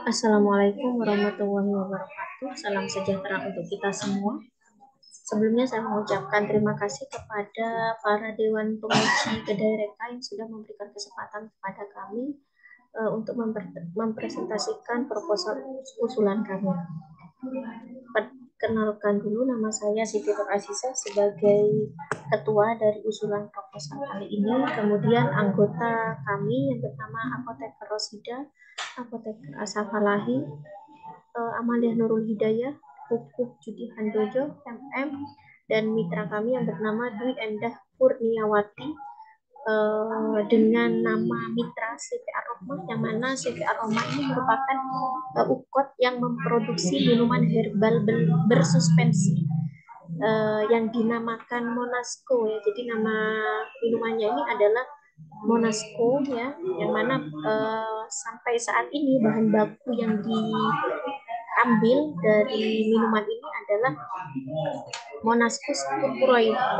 Assalamualaikum warahmatullahi wabarakatuh. Salam sejahtera untuk kita semua. Sebelumnya saya mengucapkan terima kasih kepada para Dewan Penguji Kedai Reka yang sudah memberikan kesempatan kepada kami untuk mempresentasikan proposal usulan kami. Perkenalkan dulu, nama saya Siti Nur Aziza sebagai ketua dari usulan proposal kali ini. Kemudian anggota kami yang bernama Apoteker Rosida, Apoteker Asafalahi, Amalia Nurul Hidayah, Pupuk Judi Handojo, MM, dan mitra kami yang bernama Dwi Endah Kurniawati, dengan nama mitra CV Aroma, yang mana CV Aroma ini merupakan ukot yang memproduksi minuman herbal bersuspensi yang dinamakan Monasco ya. Jadi nama minumannya ini adalah Monasco ya, yang mana sampai saat ini bahan baku yang diambil dari minuman ini adalah Monascus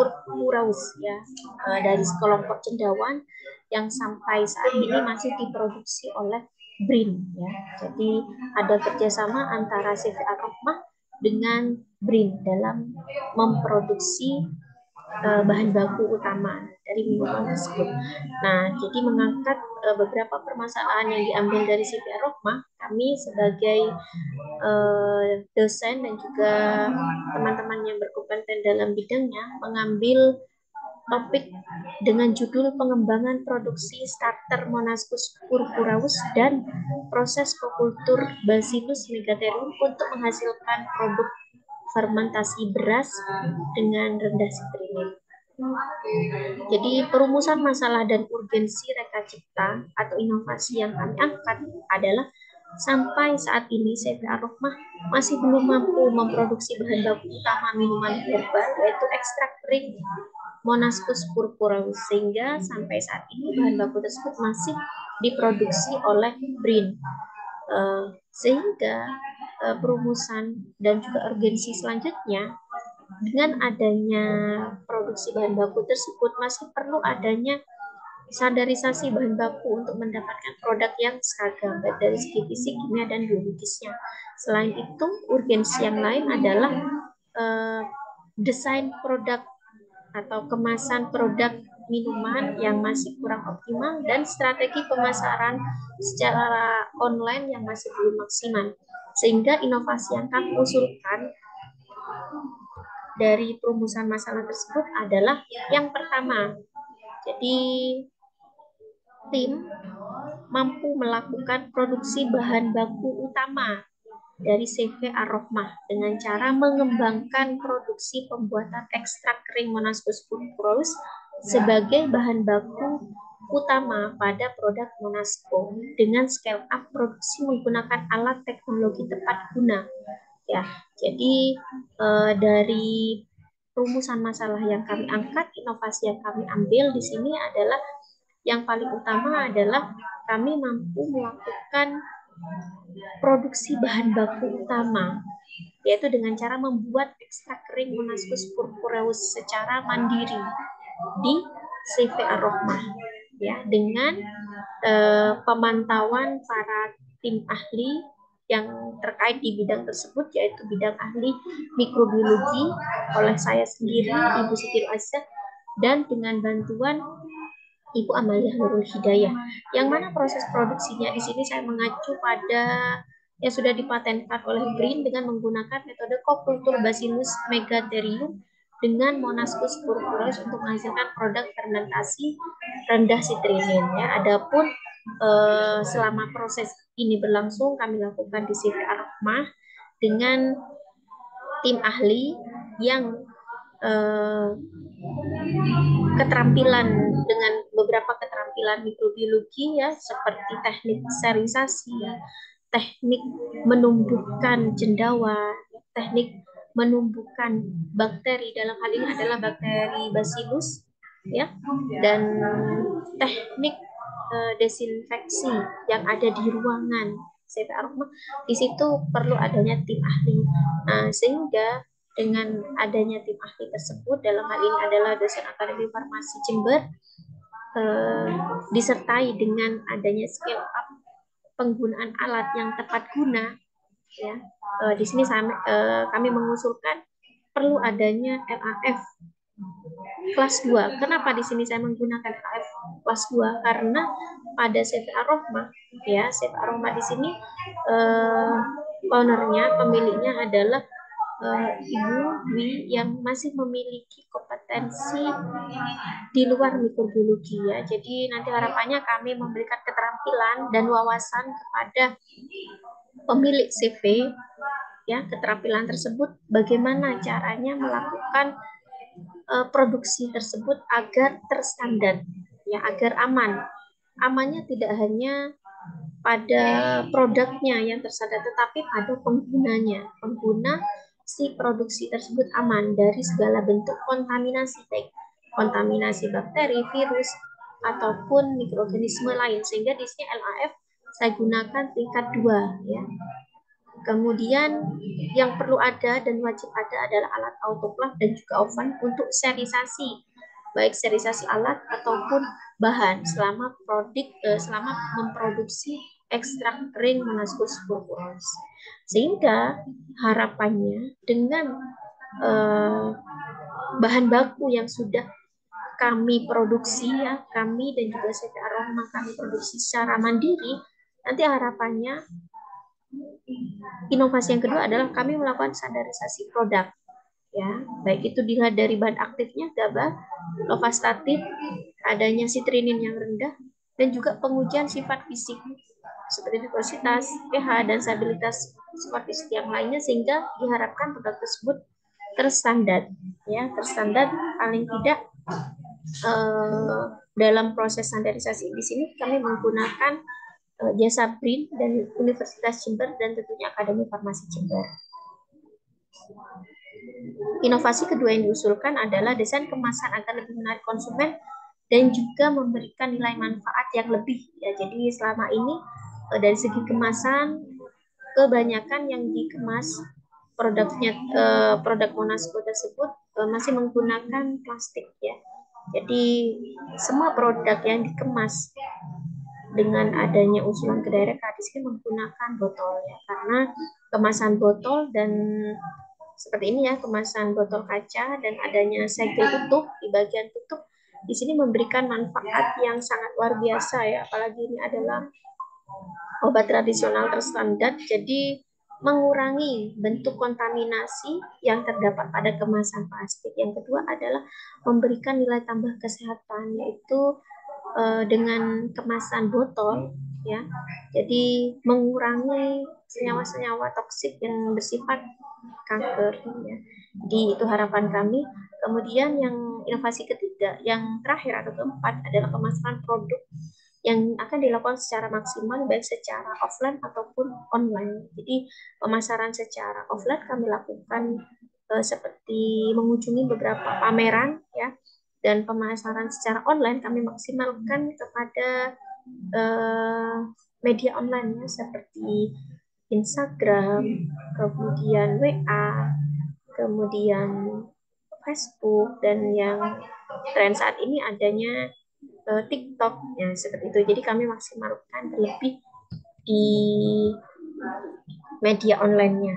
purpuraus ya, dari sekelompok cendawan yang sampai saat ini masih diproduksi oleh BRIN ya. Jadi ada kerjasama antara CV Aroma dengan BRIN dalam memproduksi bahan baku utama dari minuman tersebut. Nah, jadi mengangkat beberapa permasalahan yang diambil dari CV Aroma, kami sebagai dosen dan juga teman-teman yang berkompeten dalam bidangnya mengambil topik dengan judul pengembangan produksi starter Monascus purpuraus dan proses kokultur Bacillus megatherium untuk menghasilkan produk fermentasi beras dengan rendah sitrinin. Jadi perumusan masalah dan urgensi reka cipta atau inovasi yang kami angkat adalah sampai saat ini CV Aroma masih belum mampu memproduksi bahan baku utama minuman herbal, yaitu ekstrak kering Monascus purpuraus, sehingga sampai saat ini bahan baku tersebut masih diproduksi oleh BRIN. Sehingga perumusan dan juga urgensi selanjutnya, dengan adanya produksi bahan baku tersebut masih perlu adanya standarisasi bahan baku untuk mendapatkan produk yang seragam baik dari segi fisik, kimia, dan biologisnya. Selain itu, urgensi yang lain adalah desain produk atau kemasan produk minuman yang masih kurang optimal dan strategi pemasaran secara online yang masih belum maksimal. Sehingga inovasi yang kami usulkan dari perumusan masalah tersebut adalah yang pertama, jadi tim mampu melakukan produksi bahan baku utama dari CV Aroma dengan cara mengembangkan produksi pembuatan ekstrak kering Monascus purpuraus sebagai bahan baku utama pada produk Monasco dengan scale up produksi menggunakan alat teknologi tepat guna. Ya, jadi dari rumusan masalah yang kami angkat, inovasi yang kami ambil di sini adalah yang paling utama adalah kami mampu melakukan produksi bahan baku utama, yaitu dengan cara membuat ekstrak kering Monascus purpuraus secara mandiri di CV Aroma, ya, dengan pemantauan para tim ahli yang terkait di bidang tersebut, yaitu bidang ahli mikrobiologi oleh saya sendiri, Ibu Siti Nur Aziza, dan dengan bantuan Ibu Amalia Nurul Hidayah, yang mana proses produksinya di sini saya mengacu pada yang sudah dipatenkan oleh BRIN dengan menggunakan metode kokultur Bacillus megatherium dengan Monascus purpuraus untuk menghasilkan produk fermentasi rendah sitrinin. Ya, adapun selama proses ini berlangsung, kami lakukan di CV Aroma dengan tim ahli yang keterampilan dengan beberapa keterampilan mikrobiologi ya, seperti teknik sterilisasi, ya, teknik menumbuhkan cendawan, teknik menumbuhkan bakteri, dalam hal ini adalah bakteri Bacillus ya, dan teknik desinfeksi yang ada di ruangan CV Aroma. Di situ perlu adanya tim ahli. Nah, sehingga dengan adanya tim ahli tersebut, dalam hal ini adalah dosen Akademi Farmasi Jember, disertai dengan adanya scale up penggunaan alat yang tepat guna, ya. Di sini kami mengusulkan perlu adanya LAF kelas 2. Kenapa di sini saya menggunakan LAF kelas 2? Karena pada CV Ar-Rahmah, ya, CV Ar-Rahmah di sini ownernya, pemiliknya adalah Ibu Dwi yang masih memiliki kompetensi di luar mikrobiologi, ya. Jadi nanti harapannya kami memberikan keterampilan dan wawasan kepada pemilik CV, ya, keterampilan tersebut bagaimana caranya melakukan produksi tersebut agar terstandar, ya, agar aman. Amannya tidak hanya pada produknya yang terstandar, tetapi pada penggunanya. Pengguna si produksi tersebut aman dari segala bentuk kontaminasi, baik kontaminasi bakteri, virus, ataupun mikroorganisme lain. Sehingga di sini LAF saya gunakan tingkat 2, ya. Kemudian yang perlu ada dan wajib ada adalah alat autoclave dan juga oven untuk sterilisasi, baik sterilisasi alat ataupun bahan selama memproduksi ekstrak kering Monascus purpureus. Sehingga harapannya dengan bahan baku yang sudah kami produksi, ya, kami dan juga CV Ar-Rahmah kami produksi secara mandiri, nanti harapannya inovasi yang kedua adalah kami melakukan standarisasi produk, ya, baik itu dilihat dari bahan aktifnya GABA, lovastatin, adanya sitrinin yang rendah, dan juga pengujian sifat fisik seperti viscositas, pH, dan stabilitas sifat fisik yang lainnya, sehingga diharapkan produk tersebut terstandar, ya, terstandar. Paling tidak dalam proses standarisasi di sini kami menggunakan jasa BRIN dan Universitas Jember dan tentunya Akademi Farmasi Jember. Inovasi kedua yang diusulkan adalah desain kemasan agar lebih menarik konsumen dan juga memberikan nilai manfaat yang lebih, ya. Jadi selama ini dari segi kemasan kebanyakan yang dikemas produknya, produk Monasco tersebut masih menggunakan plastik, ya. Jadi semua produk yang dikemas dengan adanya usulan ke daerah di sini menggunakan botol, ya, karena kemasan botol dan seperti ini, ya, kemasan botol kaca dan adanya segel tutup di bagian tutup di sini memberikan manfaat yang sangat luar biasa, ya, apalagi ini adalah obat tradisional terstandar, jadi mengurangi bentuk kontaminasi yang terdapat pada kemasan plastik. Yang kedua adalah memberikan nilai tambah kesehatan, yaitu dengan kemasan botol, ya, jadi mengurangi senyawa-senyawa toksik yang bersifat kanker, ya. Jadi itu harapan kami. Kemudian yang inovasi ketiga, yang terakhir atau keempat adalah pemasaran produk yang akan dilakukan secara maksimal baik secara offline ataupun online. Jadi pemasaran secara offline kami lakukan seperti mengunjungi beberapa pameran, ya, dan pemasaran secara online kami maksimalkan kepada media online, ya, seperti Instagram, kemudian WA, kemudian Facebook, dan yang tren saat ini adanya TikTok, ya, seperti itu. Jadi kami maksimalkan terlebih di media online-nya.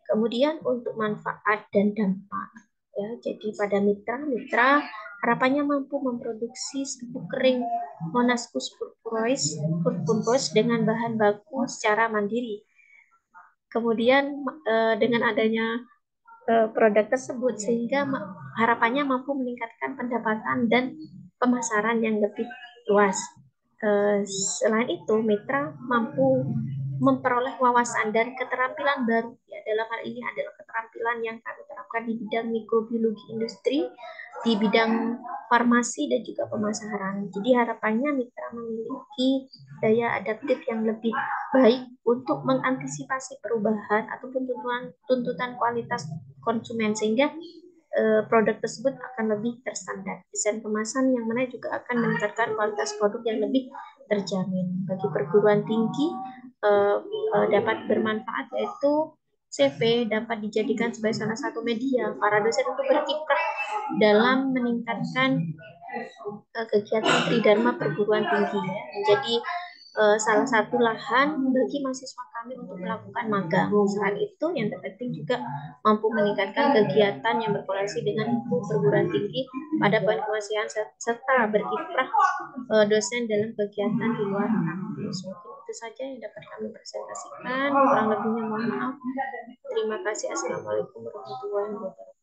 Kemudian untuk manfaat dan dampak, ya, jadi pada mitra harapannya mampu memproduksi serbuk kering Monascus purpureus dengan bahan baku secara mandiri. Kemudian dengan adanya produk tersebut, sehingga harapannya mampu meningkatkan pendapatan dan pemasaran yang lebih luas. Selain itu, mitra mampu memperoleh wawasan dan keterampilan baru, ya, dalam hal ini adalah keterampilan yang kami terapkan di bidang mikrobiologi industri, di bidang farmasi, dan juga pemasaran. Jadi harapannya mitra memiliki daya adaptif yang lebih baik untuk mengantisipasi perubahan ataupun tuntutan kualitas konsumen, sehingga produk tersebut akan lebih terstandar. Desain kemasan yang mana juga akan meningkatkan kualitas produk yang lebih terjamin. Bagi perguruan tinggi dapat bermanfaat, yaitu CV dapat dijadikan sebagai salah satu media para dosen untuk berkiprah dalam meningkatkan kegiatan Tridharma perguruan tinggi ya, menjadi salah satu lahan bagi mahasiswa kami untuk melakukan magang. Selain itu, yang terpenting juga mampu meningkatkan kegiatan yang berkorelasi dengan ilmu perguruan tinggi pada poin kemanusiaan serta berkiprah dosen dalam kegiatan di luar kampus. Mungkin itu saja yang dapat kami presentasikan. Kurang lebihnya mohon maaf. Terima kasih. Assalamualaikum warahmatullahi wabarakatuh.